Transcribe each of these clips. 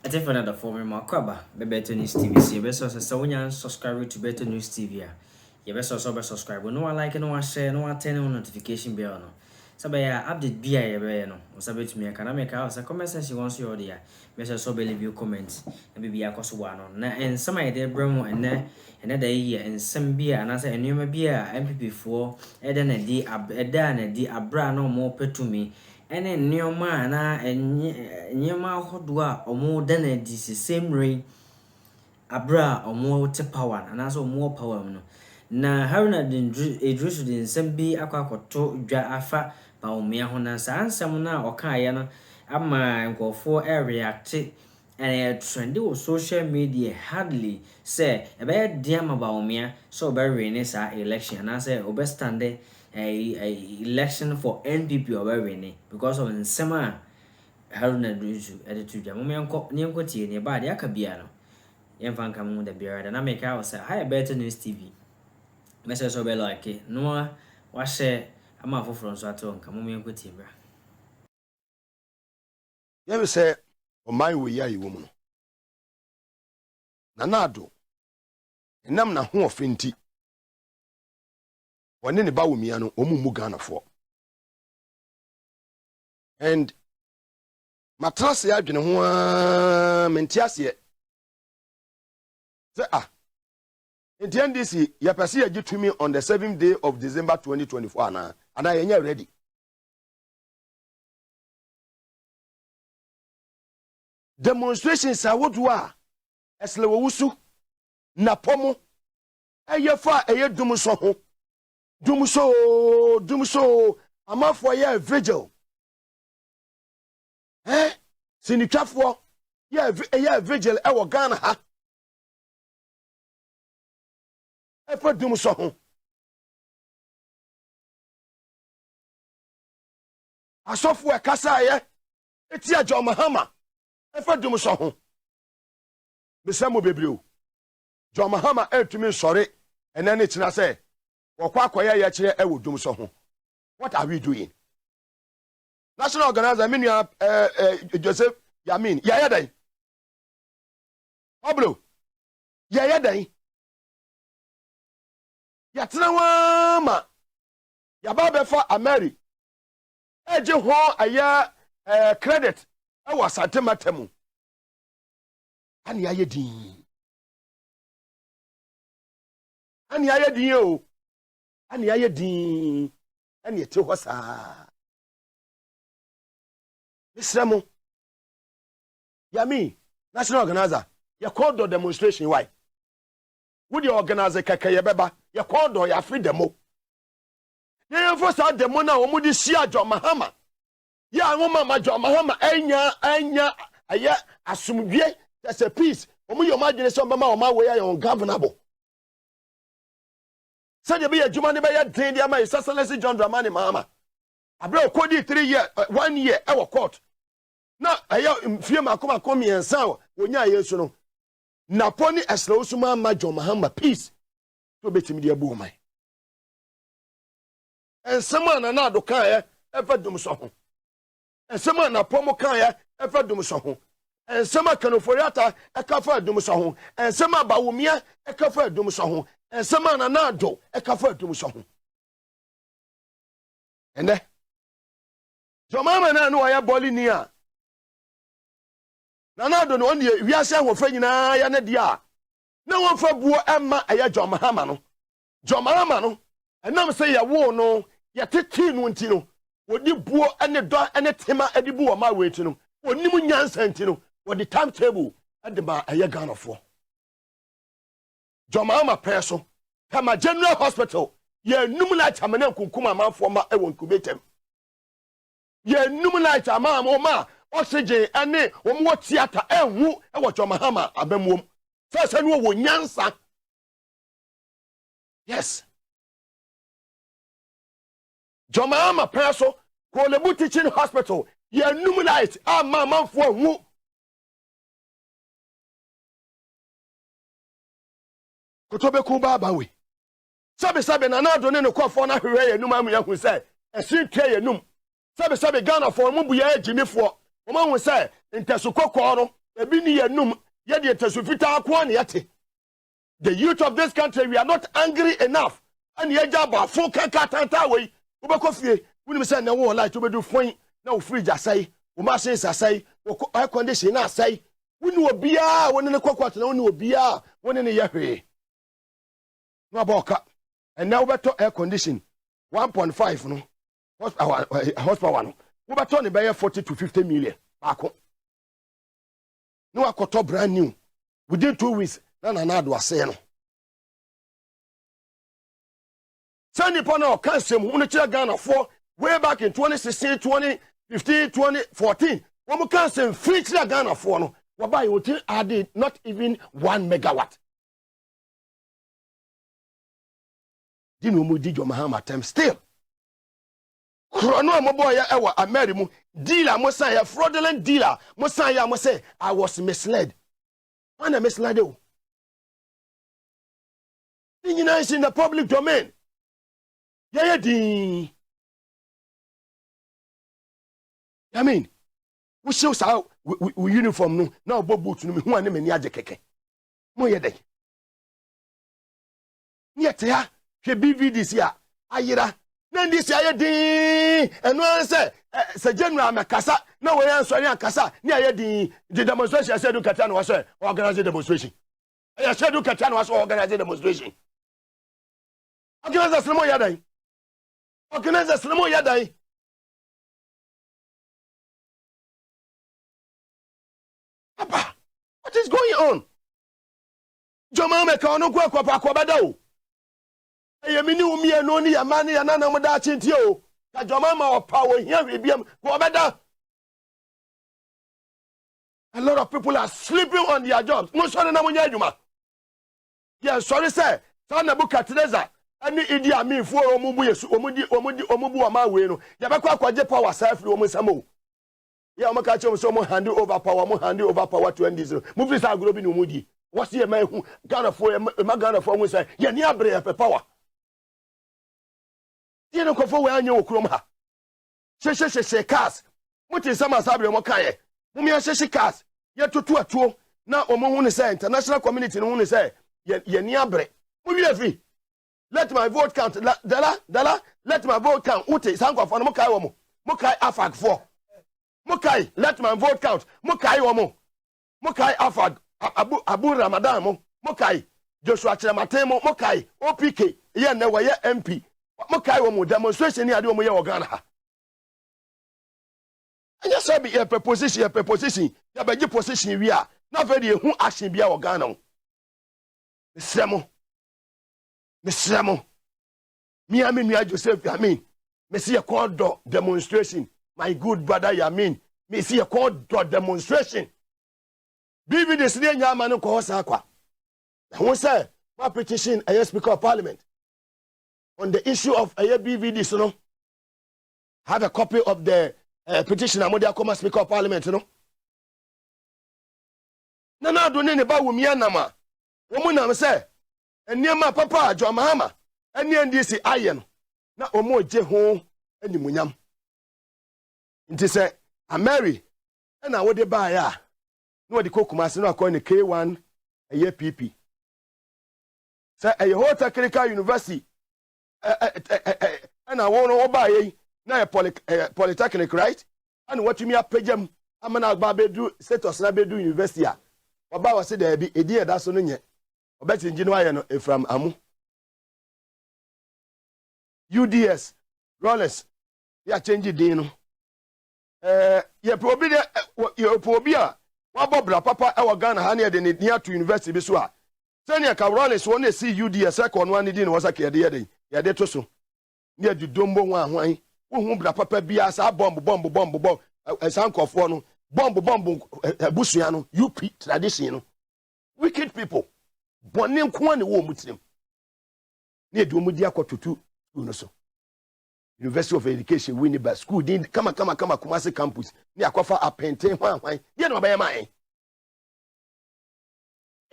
I think for another form of Makwaba, the Better News TV. See, best also someone subscribe to Better News TV. You best also subscribe. No one like, no one share, no one turn on notification bell. No. So by update BI, no. Or submit to me. I can make house a comment section once you're there. Best also leave your comments and maybe I cost one on. And some idea Bremo and another year and some beer and as a new beer MPP4 Eden a D a dan a D a bra no more pet to me. Ene nneoma na nneema ahodoa omo da na di same rain abra omo te power na so omo power no na Haruna edrusu din nsem bi akwakoto dwa afa Bawumia ho na sa nsem na okaye no ama nkofo react and trendy on social media hardly say ebe dia ma Bawumia so be win sa election na say obe stand a election for NPP or winning because of nsema Haruna Druzu edited jam nyenko tie ne ba de akabia no yemfa nka mu da biara na make I was hi Better News TV message so be like no wa share ama foforo so ato nka mu nyenko tie bra yemi say o man we ya yiwo mu no na nado enam na ho ofenti wone ne Bawumia no omumu Ganafo and matrase ya dwene ho mentiase say NDC ya pese ya gitumi on the 7th day of December 2024 ana yenya ready demonstrations awodwa esle wowusu na pomo eyefa eyedumso ho dumso amafo ya vigil sinitwafo ya vigil ewo Ghana ha efa dumso ho asofo ekasa ye eti ajo mahama efa dumso ho besamo bebreo jo mahama etumi sore enane tina say wakwakoya ya kire ewo dumso ho. What are we doing? National organizer Minia Joseph Yamin Yayadan Oblo Yayadan Yatna wama Yababa for Ameri eje ho aya credit ewa santematemu ani ayedin o ani ayedin ani ete ho saa Israel Yami national organizer ya called the demonstration why would you organize kaka yebeba ya called ya free demo ya for sa demo na omudi sia jo mahama ya ngoma jo mahama anya aya asumdwe there's a peace omu yo madwene so bema o ma we ya ungovernable said be adwuma ne be ya den dia ma Excellency John Dramani Mahama abra okodi 3 years 1 year e wo court na aya mfie makoma komiensa wonya yesu no na poni esla osuma ma John Mahama peace to betimi dia bu mai ensema na ado kan ye efa dum so ho ensema na pomo kan ye efa dum so ho ensema kanoforiata ekafa dum so ho ensema Bawumia ekafa dum so ho ensema na ado ekafa dum so ho ene Jomama na no ya boli ni a na ado no on ye wiase ahofa nyina ya na dia na won fa buo emma aya Jomahama no enam se ya wo no ya teti no nti no wodi buo ene do ene tema edi buo ma weti no onim nyansa nti no wodi timetable ade ba aya Ganafo Jomahama peso kama General Hospital ye num na chamane kunkuma amanfo ma e won kubetem ye num light ama ma oxygen ane wo theater ehu e wo Jomahama abamuom first anu wo nyansa yes Jomahama peso ko lebu teaching hospital ye num light ama manfo hu kotobe ku baba we sabe na do ne no kwafo na hwehwe ye num amu ya hu say esin twa ye num sabe Ganafo mu bu ya ejimifo o ma hu say ntesukoko no ebi ni yenum ye de tesufita akwa ne yate. The youth of this country, we are not angry enough. And ye jaba fo kanka we ubeko fie woni say na wo light obedu fon na wo fridge asai wo machine asai wo air condition na asai woni obia woni ne kokot na woni obia woni ne yehwe no aboka and now beto air condition 1.5 no horsepower no wo beto ne be 40 to 50 million baako no akoto brand new within 2 weeks na do ase no Sani Pano Kansem, who Ghana for way back in 2016, 2015, 2014. When we Kansem free to Ghana for no, whereby you would added not even 1 megawatt. Dinu mu di Mahama time still. Chrono Moboya Ewa Amerimu dealer Mosaya fraudulent dealer Mosaya Mose I was misled. When I misled you. Is in the public domain. Yeah, I mean, we show how we uniform no now boot no me hu ane mani age keke. Mo ye dey. Yet ya, hwe BVDs ya ayira. Na ndi si aye din. Eno an se general makasa na we yan sori akasa ni aye din. The demonstration said do kata no was organize demonstration. I said do kata no was organize demonstration. Organize mo ya dey. Organizers no more yadai. Papa, what is going on? Joma me ka onu kwa bada o. Eye mi ni umi eno ni ya mani ya nana mo da chinti o. Ka joma ma opa wo hia we biam kwa bada. A lot of people are sleeping on their jobs. No sorry na mo nya adwuma. Yeah, sorry sir. Sa na Nebukadnezar ani idi amin fo omubu yesu omubu ama we no ya be kwa kwaje power safri omu samo ya o maka chem so mo hand over power to end this mu fi sa agro bi no mudi wasi e man hu Ghana fo hu say ya ni abre e power ye no kofo we anye okrom ha she cars mutin sama sabre mo kaye mu mi she cars ye tutu atuo na omo hu ne say international community no hu ne say ye ni abre mu wi afi. Let my vote count. Dala, let my vote count. Ute, sanko for Mokai womo. Mokai afag for. Mokai, let my vote count. Mokai womo. Mokai afag. Abu Ramadan mo. Mokai. Joshua Chiramatemo. Mokai. OPK. Ye ne wa ye MP. Mokai womo. Demonstration ni adi womo ye Ghana ha. And yes, be a preposition. Ya be position we are. Na very hu action bia Ghana. Semo. Mesramo Miami Mia Joseph Yamin me see a call demonstration my good brother Yamin me see a call demonstration bibi this dey nyama no ko hosa akwa who say my petition a speaker of parliament on the issue of a BVD so no have a copy of the petition amodia come speaker of parliament no na do ne Bawumia nama wo mu na say eniema papa jo mahama eni ndisi aye no na omo je ho animunyam nti se ameri na wo de ba ya na wo de kokumase no akọ ne K1 eye PP se eye ho technical university na wo no wo ba ye na polytechnic right and watumi apagam amana agba bedu status na bedu university a oba wo se da bi edi eda so no nye obeti njinu aye no from amu UDS Rollers ya change din no ye probi de ye probi a wabobra papa e wo Ghana ha na de ne dia to university bi so a senior ka Rollers won na see UDS second one din no wasa ka ye de to so ne adudombo ho ahwan wo hu bra papa bia sa bomb sankofo no bomb busua no UP tradition no wicked people bonne nko ne wo mutirim ne de omudi akototu school no so University of Education Winneba school din kama Kumasi campus ne akofa apenten hwan ye no ba man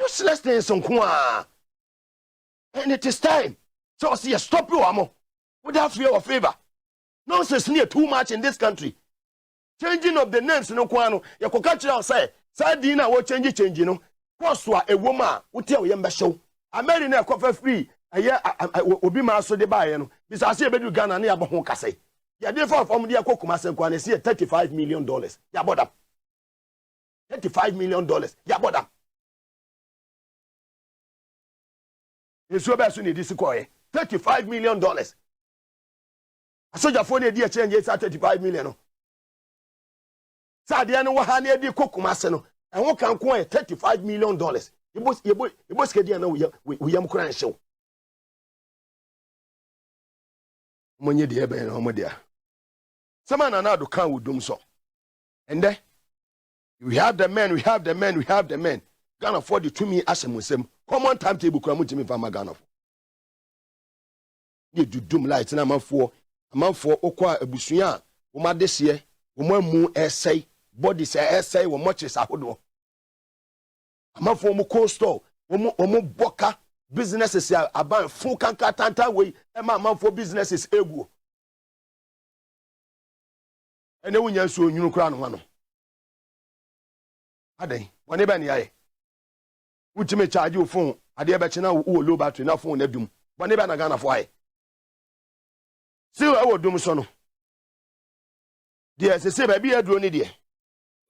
useless things nko a and it is time so see stop you amo without fear or favor nonsense near too much in this country changing of the names no kwano ye koka kira say Sardina wo change no. Koswa e woma wote a yembe hyew. Ameri na ekofa free eye obi ma so de baaye no. Bisa se e bedu Ghana na ya ho kase. Ya dey for from dia kokuma senkwa na se $35 million. Ya boda. $35 million. Ya boda. Yesu be so ne di sikoye. $35 million. Asoja phone e di e change $35 million no. Sadia no ha na di kokuma se no. And what can coin $35 million? You must get there now. We am crying show. Money the ebe no mo dia. Some man na do can we do so. And then we have the men. Ghana for the 2 me asem. Common timetable kura mutimi fama Ghana for. You do doom light na man for okwa abusua wo ma desie wo mu essay body say essay wo moches ahodo. Amafo mo cold store wo boka businesses aban full kanka tanta we e ma amafo businesses egu. Ene wunya so onwunu kura no no. Aden woni ba ne aye. Wutime charge wo phone ade e be chena wo low battery na phone na dum. Woni ba na Ghana fo aye. Si wo dum so no. Dia se ba bi aduro ni de.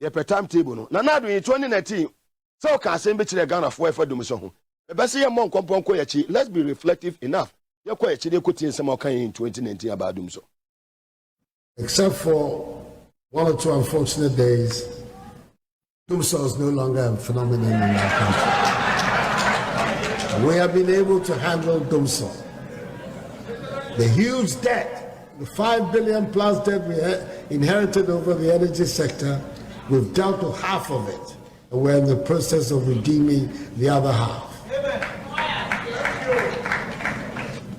Ye per timetable no. Na do in 2019 so can say be chire Ghana for dum so ho. E be say ye mon kompon ya chi. Let's be reflective enough. Ye kwa chi de kotin sem kan in 2019 about dum so. Except for 1 or 2 unfortunate days, Dumso is no longer a phenomenon in our country. We have been able to handle Dumso. The huge debt, the $5 billion plus debt we inherited over the energy sector, we've dealt with half of it, and we're in the process of redeeming the other half.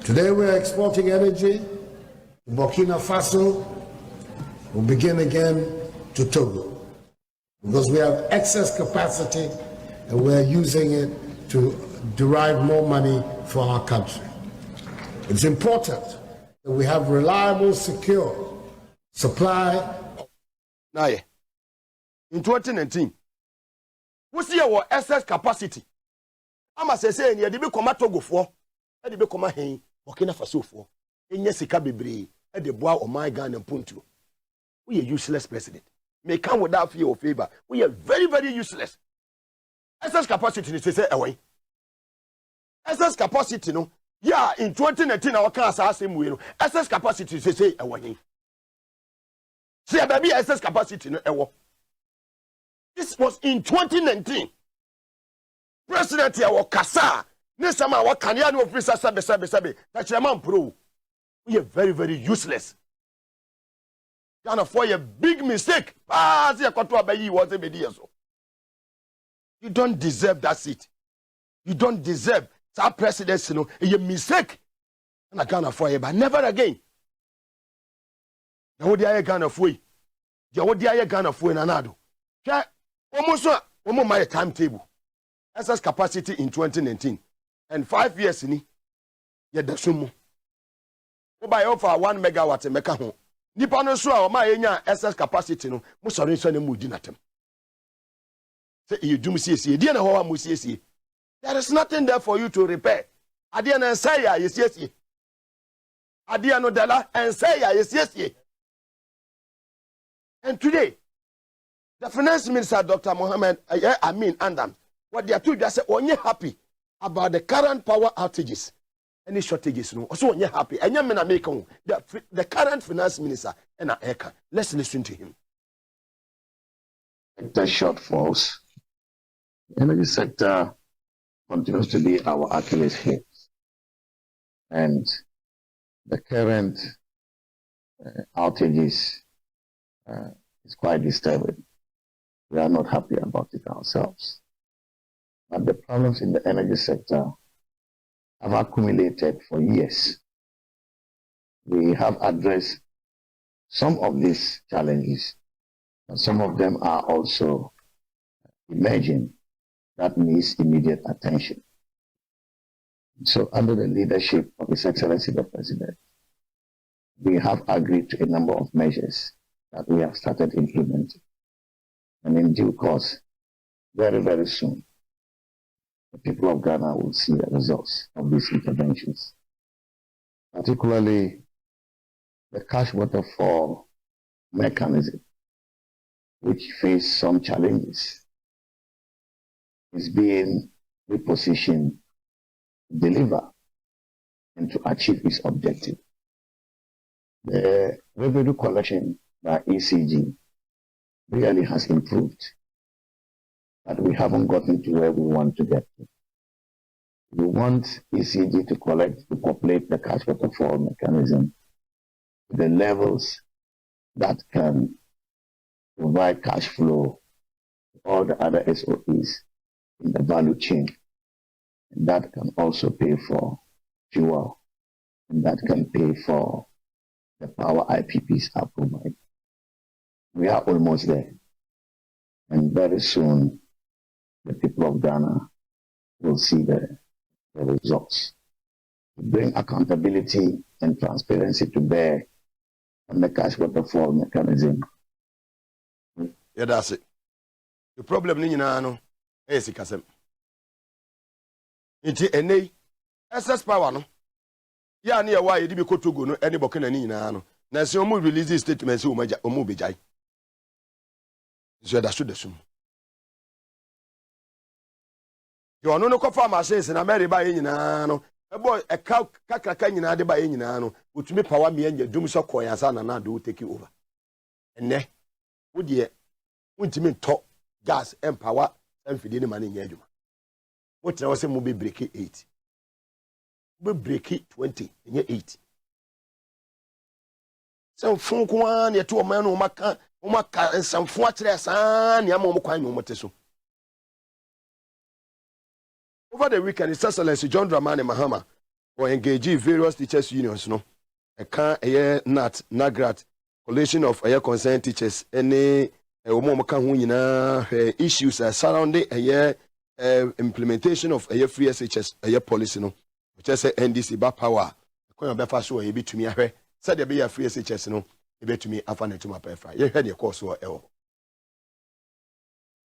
Today we're exporting energy to Burkina Faso. We'll begin again to Togo, because we have excess capacity and we're using it to derive more money for our country. It's important that we have reliable, secure supply. Now, in 2019, we see our excess capacity. Ama say ni e de be koma Togo fo, e de be koma hen, Burkina Faso fo. Enye sika bebre, e de boa o my Ghana mpuntu. We are useless president. May come without fear or favor. We are very, very useless. Excess capacity is say away. Excess capacity no. Yeah, in 2019 our can same way no. Excess capacity is say away. See baby excess capacity no ewo. This was in 2019. President ya wakasa. Nesama wakania no officer sabe. That chairman pro. We are very, very useless. Ghana for a big mistake. You don't deserve that seat. You don't deserve that presidency. No, a mistake. And I Ghana for but never again. Now what the Ghana for? You what the Ghana for in anado? Almost my timetable. Excess capacity in 2019 and 5 years in ye the sumo. By offer 1 megawatt and meka home. Nipa no so a ma yenya excess capacity no mo sori so na mu di natem say you do siesie dia na ho wa mu siesie. There is nothing there for you to repair. Adia na say ya siesie, adia no dala and say ya siesie. And today the finance minister Dr. Mohammed Amin Andam, what they are told just say onye happy about the current power outages. Any shortages no also onye happy enya me na make the current finance minister and Eka. Let's listen to him. The shortfalls. The energy sector continues to be our Achilles heel, and the current outages is quite disturbing. We are not happy about it ourselves, but the problems in the energy sector have accumulated for years. We have addressed some of these challenges, and some of them are also emerging that needs immediate attention. So under the leadership of His Excellency the President, we have agreed to a number of measures that we have started implementing. And in due course, very, very soon, the people of Ghana will see the results of these interventions, particularly the cash waterfall mechanism, which faced some challenges, is being repositioned to deliver and to achieve its objective. The revenue collection by ECG really has improved, but we haven't gotten to where we want to get to. We want ECG to populate the cash waterfall mechanism to the levels that can provide cash flow to all the other SOEs in the value chain. And that can also pay for fuel, and that can pay for the power IPPs are providing. We are almost there. And very soon, the people of Ghana will see the results. To bring accountability and transparency to bear on the cash waterfall mechanism. Yeah, that's it. The problem is sikasem. Nti enei excess power no. Ya na yawa yedi bi kotogo no ene bokena ni nyina no. Na se omu release statement se omu bejai. So da so da sum. Yo no kofa machines na Mary ba yin nyina no. Ebo kakaka nyina de ba yin nyina no. Otumi power me anya dum so koyansa na do take over. Enne wo de untimi nto gas empower emfidi ni mane nya adwuma. What I was saying, will be break 8. We break 20, and 8. So, Funkwan, you two men, Umaka, and some fortress, and Yamokwine, Moteso. Over the weekend, His Excellency John Dramani Mahama for engaging various teachers' unions, no? A can a year nat, Nagrat, coalition of a concerned teachers, any issues surrounding a year. Implementation of a free SHS a policy no which is NDC ba power ko be fa so e bitumi ahwe said there be a free SHS no e betumi afa na tuma pa fa ye hwe de course o ewo.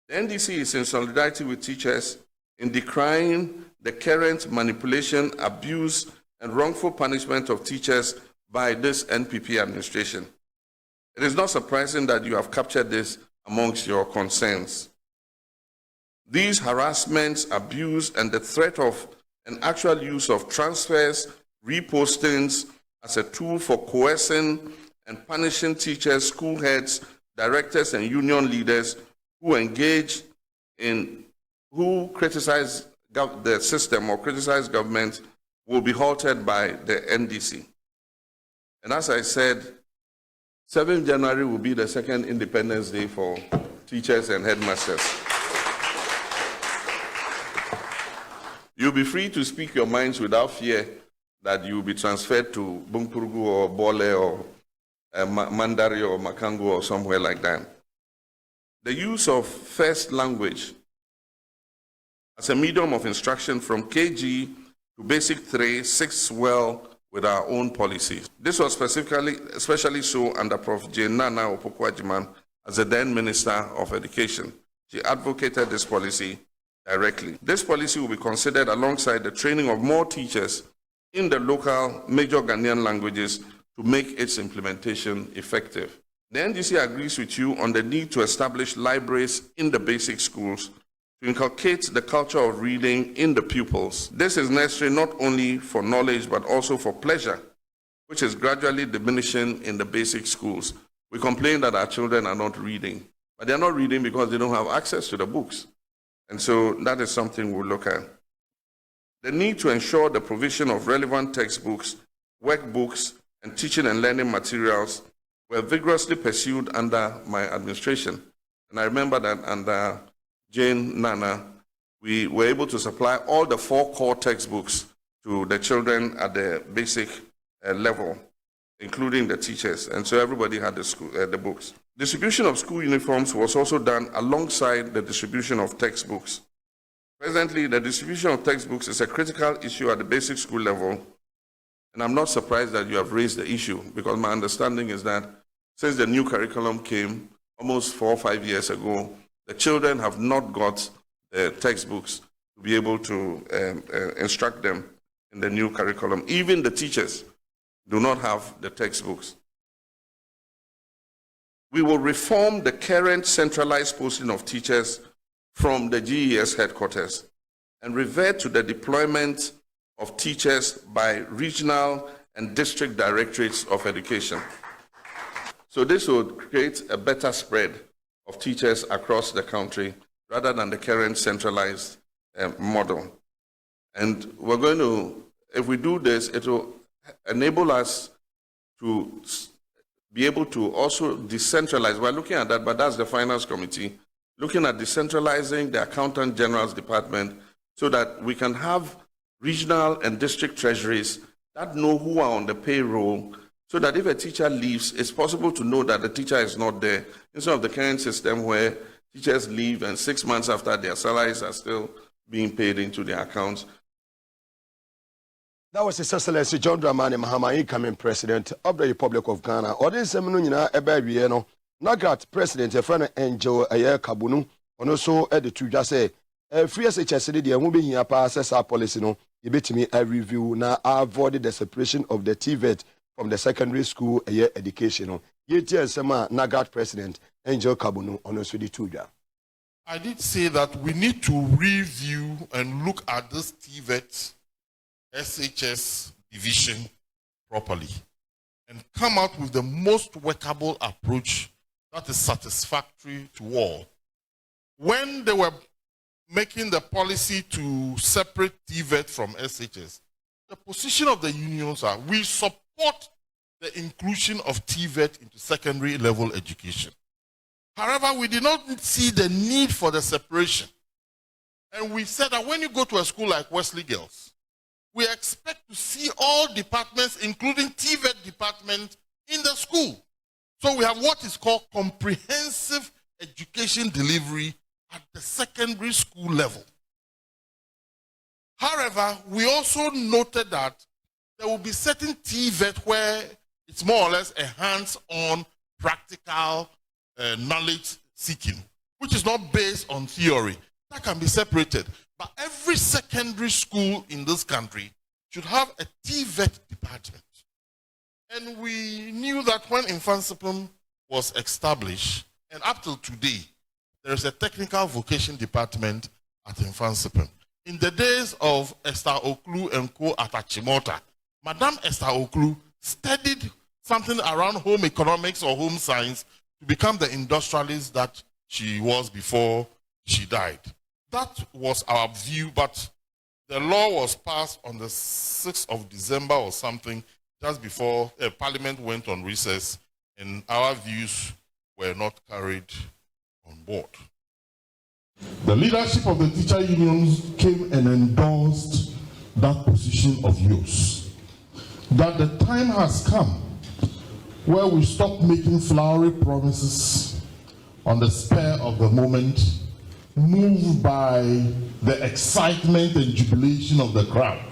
The NDC is in solidarity with teachers in decrying the current manipulation, abuse and wrongful punishment of teachers by this NPP administration. It is not surprising that you have captured this amongst your concerns. These harassments, abuse, and the threat of an actual use of transfers, repostings as a tool for coercing and punishing teachers, school heads, directors, and union leaders who engage in, who criticize the system or criticize government will be halted by the NDC. And as I said, 7th January will be the second Independence Day for teachers and headmasters. You'll be free to speak your minds without fear that you'll be transferred to Bunkpurgu or Bole or Mandari or Makangu or somewhere like that. The use of first language as a medium of instruction from KG to Basic 3 sits well with our own policies. This was especially so under Prof. Jane Nana Opoku-Agyeman as the then Minister of Education. She advocated this policy directly. This policy will be considered alongside the training of more teachers in the local major Ghanaian languages to make its implementation effective. The NDC agrees with you on the need to establish libraries in the basic schools to inculcate the culture of reading in the pupils. This is necessary not only for knowledge but also for pleasure, which is gradually diminishing in the basic schools. We complain that our children are not reading, but they're not reading because they don't have access to the books. And so that is something we'll look at. The need to ensure the provision of relevant textbooks, workbooks, and teaching and learning materials were vigorously pursued under my administration. And I remember that under Jane Nana, we were able to supply all the 4 core textbooks to the children at the basic level, including the teachers. And so everybody had the books. Distribution of school uniforms was also done alongside the distribution of textbooks. Presently, the distribution of textbooks is a critical issue at the basic school level, and I'm not surprised that you have raised the issue, because my understanding is that since the new curriculum came almost 4 or 5 years ago, The children have not got the textbooks to be able to instruct them in the new curriculum. Even the teachers do not have the textbooks. We will reform the current centralized posting of teachers from the GES headquarters and revert to the deployment of teachers by regional and district directorates of education. So this will create a better spread of teachers across the country rather than the current centralized model. And we're going to, if we do this, it will enable us to be able to also decentralize. We're looking at that, but that's the Finance Committee, looking at decentralizing the Accountant General's Department so that we can have regional and district treasuries that know who are on the payroll, so that if a teacher leaves, it's possible to know that the teacher is not there, instead of the current system where teachers leave and 6 months after their salaries are still being paid into their accounts. That was His Excellency John Dramani Mahama, incoming president of the Republic of Ghana. Ode semino nyina ebe no Nagat president efra Angel Aye Kabunu ono so e de tudwa say free SHS de ho behia pa assess policy no yebetimi a review na avoid the separation of the TVET from the secondary school education no. Yeti ensema Nagat president Angel Kabunu ono so de tudwa. I did say that we need to review and look at this TVET SHS division properly and come out with the most workable approach that is satisfactory to all. When they were making the policy to separate TVET from SHS, the position of the unions are, we support the inclusion of TVET into secondary level education. However, we did not see the need for the separation. And we said that when you go to a school like Wesley Girls, we expect to see all departments, including TVET department, in the school. So we have what is called comprehensive education delivery at the secondary school level. However, we also noted that there will be certain TVET where it's more or less a hands-on practical knowledge seeking, which is not based on theory. That can be separated. But every secondary school in this country should have a TVET department. And we knew that when Infansipum was established, and up till today, there is a technical vocation department at Infansipum. In the days of Esther Oklu and co at Achimota, Madame Esther Oklu studied something around home economics or home science to become the industrialist that she was before she died. That was our view, but the law was passed on the 6th of December or something, just before Parliament went on recess, and our views were not carried on board. The leadership of the teacher unions came and endorsed that position of yours, that the time has come where we stop making flowery promises on the spur of the moment, moved by the excitement and jubilation of the crowd.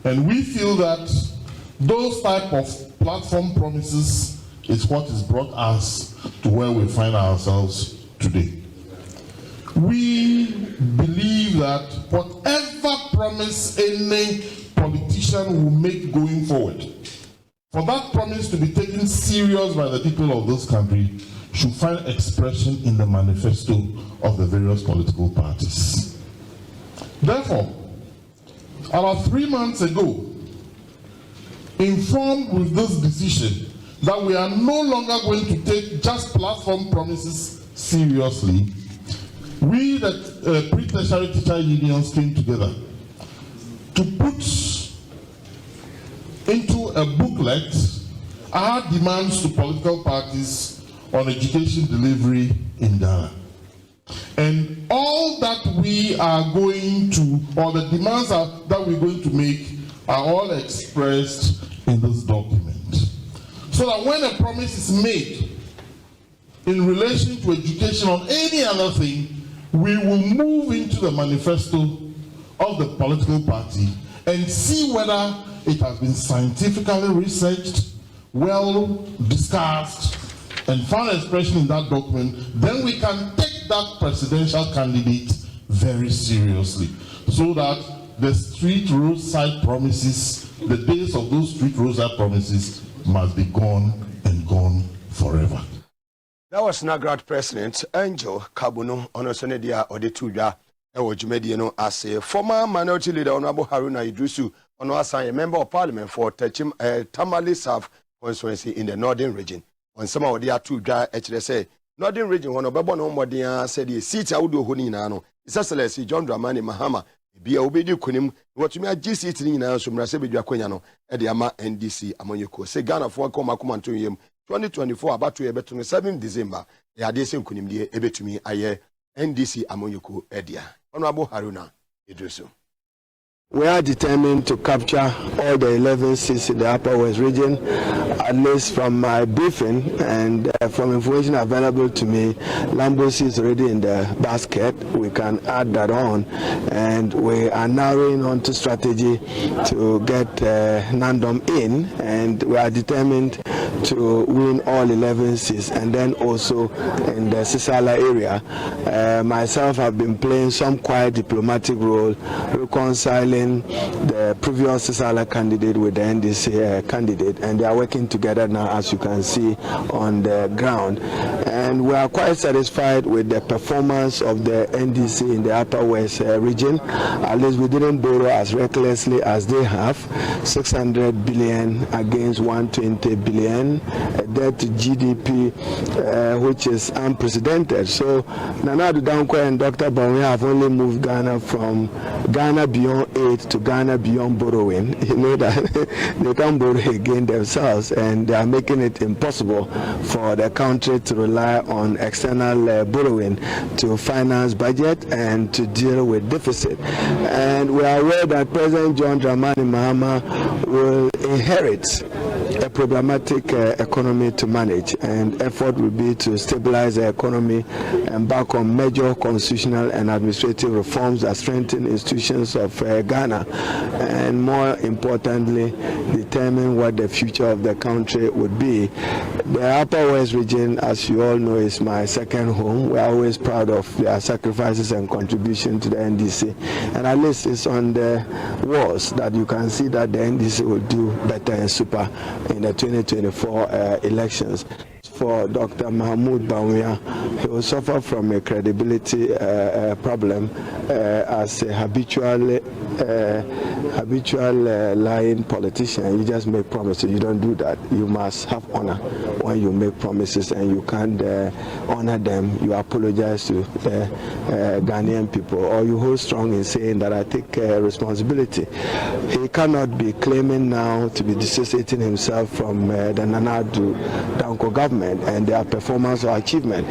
And we feel that those type of platform promises is what has brought us to where we find ourselves today. We believe that whatever promise any politician will make going forward, for that promise to be taken serious by the people of this country, should find expression in the manifesto of the various political parties. Therefore, about 3 months ago, informed with this decision that we are no longer going to take just platform promises seriously, we, the pre-tertiary teacher unions, came together to put into a booklet our demands to political parties on education delivery in Ghana. And all that we are going to, or the demands that we're going to make, are all expressed in this document. So that when a promise is made in relation to education or any other thing, we will move into the manifesto of the political party and see whether it has been scientifically researched, well discussed, and found expression in that document. Then we can take that presidential candidate very seriously, so that the street roadside promises, the days of those street roadside promises must be gone and gone forever. That was Nagrad President Angel Kabuno Onosonedia Odetuja Ewojumedi as a former minority leader Honorable Haruna Idrisu ono asan a member of parliament for Tamale South constituency in the northern region. On some of the Atuja say northern region one obebo no modern said the seat awudo ho ni na no. Isaselesi John Dramani Mahama bia obedi kunim watumi agi seat ni na so mrase bedwa kwanya no e de ama NDC amonyeko. Say Ghana for come akomanto yem 2024 about to 7 December, the Adesian Kunimdi Ebetumi Aye NDC Amonyuku Edia. Honorable Haruna Idrisu. We are determined to capture all the 11 seats in the Upper West region, at least from my briefing and from information available to me. Lambosi is already in the basket. We can add that on, and we are narrowing on to strategy to get Nandom in, and we are determined to win all 11 seats, and then also in the Sisala area. Myself have been playing some quiet diplomatic role, reconciling the previous Sisala candidate with the NDC candidate, and they are working together now, as you can see on the ground. And we are quite satisfied with the performance of the NDC in the Upper West region. At least we didn't borrow as recklessly as they have. 600 billion against 120 billion, a debt to GDP which is unprecedented. So Nana Dankwa and Dr. Bawumia have only moved Ghana from Ghana beyond aid to Ghana beyond borrowing. You know that they can't borrow again themselves, and they are making it impossible for the country to rely on external borrowing to finance budget and to deal with deficit. And we are aware that President John Dramani Mahama will inherit a problematic economy to manage, and effort will be to stabilize the economy, embark on major constitutional and administrative reforms that strengthen institutions of Ghana, and more importantly, determine what the future of the country would be. The Upper West region, as you all know, is my second home. We are always proud of their sacrifices and contribution to the NDC, and at least it's on the walls that you can see that the NDC will do better and super in the 2024 elections. For Dr. Mahmoud Bawumia, he will suffer from a credibility problem as a habitual lying politician. You just make promises. You don't do that. You must have honor when you make promises, and you can't honor them. You apologize to Ghanaian people, or you hold strong in saying that I take responsibility. He cannot be claiming now to be dissociating himself from the Nana Dankwa government and their performance or achievement.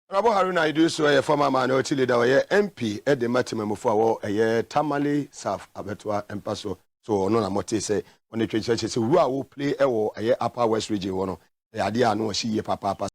Honorable Haruna Idrisu, a former minority leader, MP at the Matimemufo, a Tamale South Abetua and Paso. So, no, I'm say when the church says, who will play a Upper West region, the idea no, she papa.